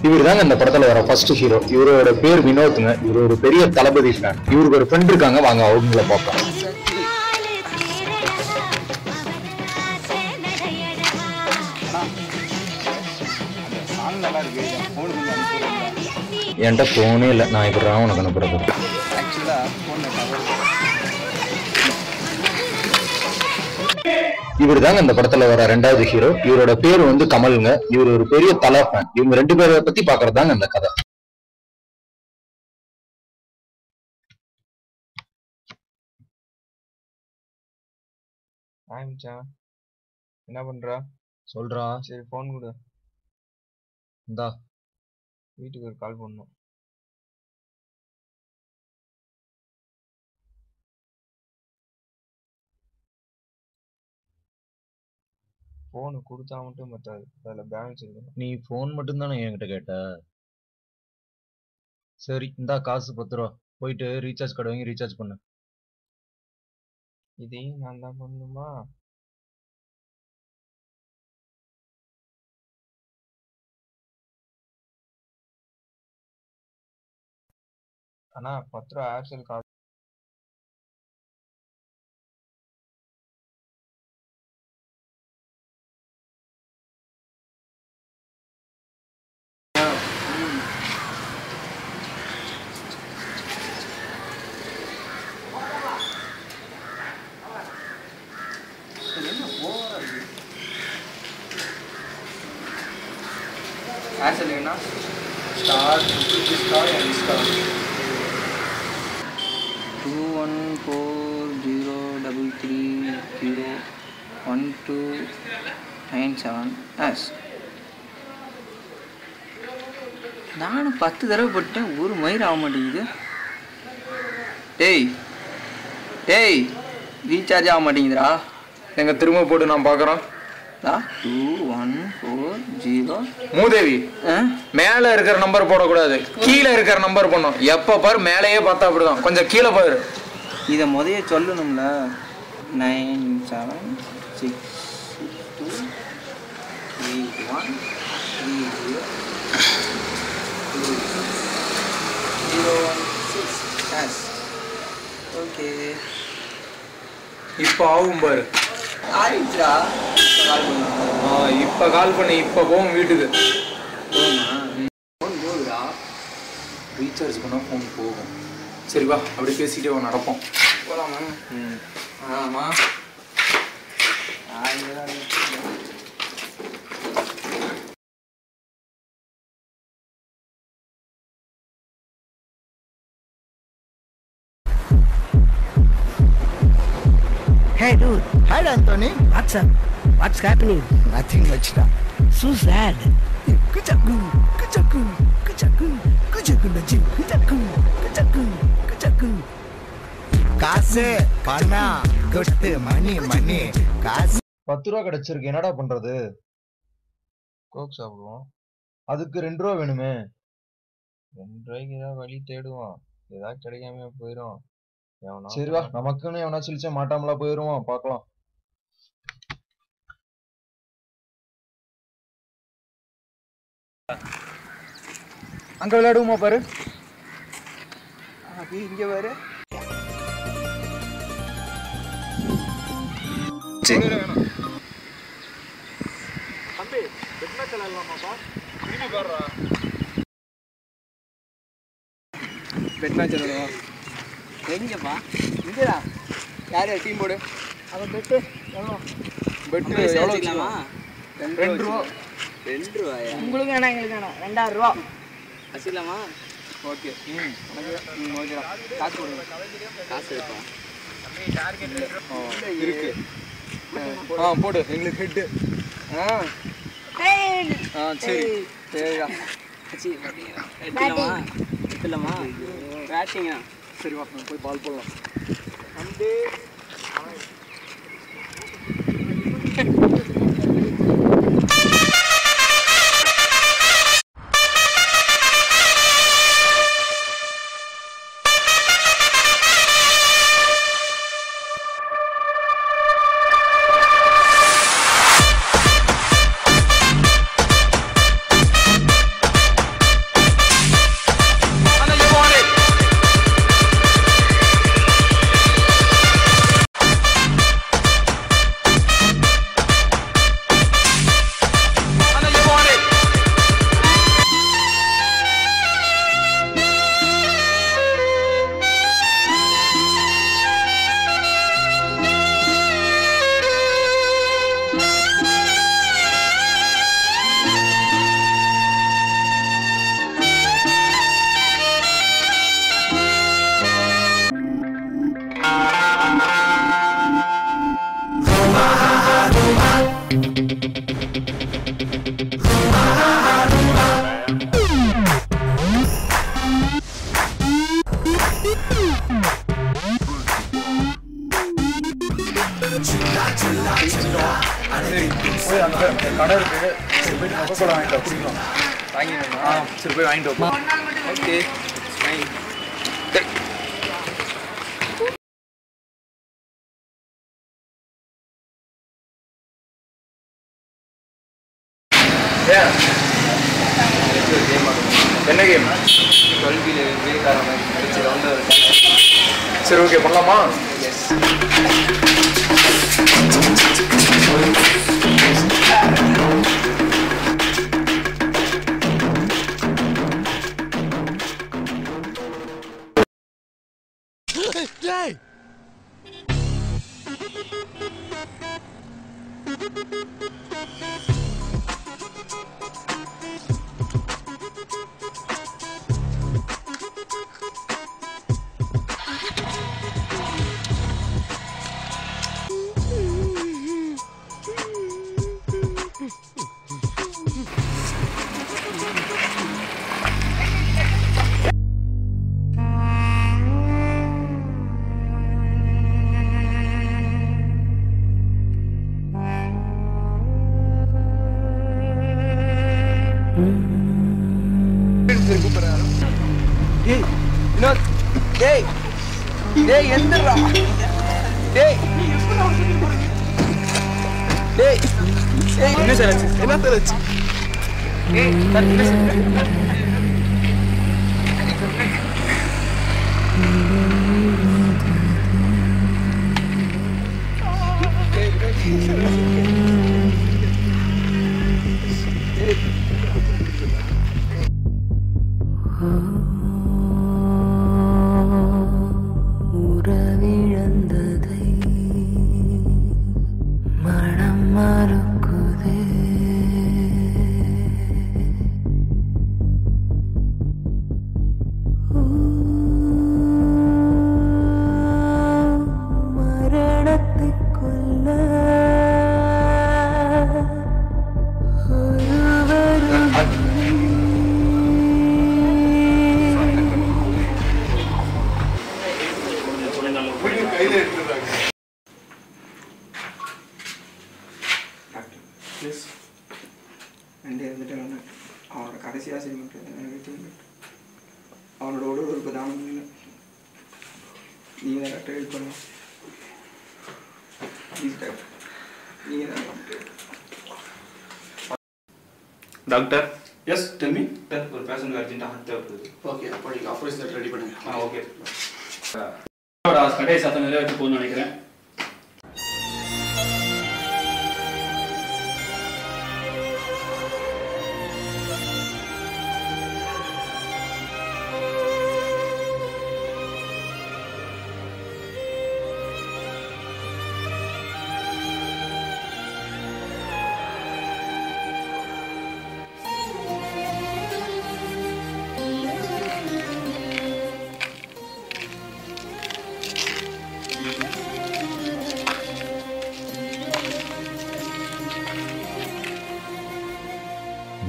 இவர் தாங்க இந்த படத்துல வர ஃபர்ஸ்ட் ஹீரோ. இவரோட பேர் வினோத்ங்க. இவர் ஒரு பெரிய தளபதி ஃபேன். இவருக்கு ஒரு ஃப்ரெண்ட் இருக்காங்க, வாங்க அவங்கள பார்ப்போம். என்கிட்ட போனே இல்லை, நான் இப்ப உனக்கு அனுப்புறது. இவர் தாங்க இந்த படத்துல வர ரெண்டாவது ஹீரோ. இவரோட பேர் வந்து கமலுங்க. இவர் ஒரு பெரிய தல ஃபேன். இவங்க 2 பேரை பத்தி பாக்குறதாங்க இந்த கதை. என்ன பண்றா? சொல்றா. சரி போன் கொடு. இந்தா. வீட்டுக்கு ஒரு கால் பண்ணும். போனு கொடுத்தா மட்டும் பத்தாது, அதுல பேலன்ஸ் இருக்கணும். நீ போன் மட்டும் தானே என்கிட்ட கேட்ட? சரி இந்தா காசு 10 ரூபா. போயிட்டு ரீசார்ஜ் கார்டு வாங்கி ரீசார்ஜ் பண்ணு. இதையும் நான் தான் பண்ணுமா? அண்ணா 10 ரூபா ஏர்செல் கார்டு. ஏர்செல் வேணா ஸ்டார் ஸ்டார் அண்ட் ஸ்டார் 2143030129 நானும் 10 தடவை போட்டேன், ஒரு மயிர் ஆக மாட்டேங்குது. டேய் டேய் ரீசார்ஜ் ஆக மாட்டேங்குதுடா. எங்க திரும்ப போட்டு நான் பாக்குறோம். 2140 மூதேவி, மேல இருக்கிற நம்பர் போடக்கூடாது, கீழே இருக்கிற நம்பர் பண்ணும். எப்ப பாரு மேலேயே பார்த்தா அப்படிதான், கொஞ்சம் கீழே பாரு. இதை முதல்ல சொல்லணும்ல. 9762310016. ஓகே இப்ப ஆகும் பாரு. ஆயிடுச்சா? இப்ப கால் பண்ணி இப்ப போவோம் வீட்டுக்கு. ஃபோன் போகுதா? ரீசார்ஜ் பண்ணா ஃபோன் போகும். சரி வா, அப்படி பேசிட்டே நடப்போம். போகலாமா? ஆமா. Hey dude. Hi Anthony. What's up? What's happening? Nothing much now. So sad. Kuchaku, kuchaku, kuchaku, kuchaku nachi, kuchaku, kuchaku, kuchaku. காசு பணம் கொட்டு மணி மணி காசு. 10 ரூபா கிடைச்சிருக்கு, என்னடா பண்றது? கோக் சாப்பிடுவோம். அதுக்கு 2 ரூபா வேணுமே. 2 ரூபாய்க்கு ஏதாவது வழி தேடுவோம். ஏதாவது கிடைக்காம போயிடும். சரி வா, நமக்குன்னு எவனா சொல்லிச்சா மாட்டாமலா போயிருவோம், பார்க்கலாம். அங்க விளையாடுவோமா பாரு. இங்க பாரு. தம்பி பெட் மேட்ச் விளையாடலாமாப்பா? திரும்பி பாருடா. பெட் மேட்ச் விளையாடுவோம். எங்கப்பா? இங்கடா. யார் யார் டீம் போடு. அவன் பெட்டு எவ்வளோ? பெட் எவ்வளோ வச்சுக்கலாமா? 2 ரூபா. 2 ரூபாயா? உங்களுக்கு வேணாம் எங்களுக்கு வேணாம். 2000 ரூபா வச்சுக்கலாமா? ஓகே. ஓகேடா. காசு போடுங்க. காசு இருக்கா? இருக்கு. போடு, எங்களுக்கு ஹெட். சரி சரிடா. எடுத்துலாமா? எடுத்துலாமா? பேட்டிங்கா? சரி வா, போய் பால் போடலாம். சரி போய் வாங்கிட்டு வா. Okay fine. என்ன கேம்? கல்வியில் விவேகானந்தர் நடிச்சது வந்து சரி ஓகே பண்ணலாமா? எஸ். Hey! டேய் வினோத், டேய் டேய் எந்திரா, டேய் டேய் டேய் என்ன சார் ஆச்சு? என்ன சார் ஆச்சு? டேய் சார் என்ன சார்? உறவிழந்ததை மனம் மறுக்குதே. மரணத்தை கொல்ல ப்ளீஸ் ரெண்டே இருந்துட்டு அவனோட கடைசி ஆசை மட்டும் எனக்கு தெரியும். அவனோட உடல் உறுப்பு தானம் இல்லை. நீங்கள் தான் டாக்டர் ஹெல்ப் பண்ணலாம். ப்ளீஸ் டாக்டர், நீங்கள் தான் doctor. Doctor yes tell me. ஒரு பேஷண்ட் அர்ஜென்ட்டாக ஹார்ட் தேவைப்படுது. ஓகே, அப்போ நீங்கள் ஆப்ரேஷன் ரெடி பண்ணுங்க. ஓகே. கடைசி சத்தம் நிறைவேற்ற போகணும்னு நினைக்கிறேன்.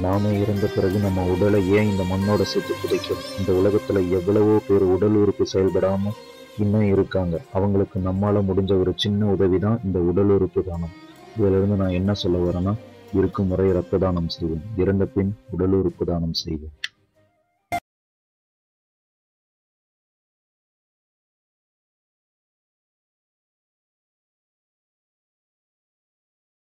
நாம இறந்த பிறகு நம்ம உடலை ஏன் இந்த மண்ணோட சேர்த்து புதைக்கும்? இந்த உலகத்துல எவ்வளவோ பேர் உடல் உறுப்பு செயல்படாம இன்னும் இருக்காங்க. அவங்களுக்கு நம்மால முடிஞ்ச ஒரு சின்ன உதவிதான் இந்த உடல் உறுப்பு தானம். இதுல இருந்து நான் என்ன சொல்ல வரேன்னா, இருக்கும் முறை இரத்த தானம் செய்வோம், இறந்த பின் உடல் உறுப்பு தானம் செய்வோம்.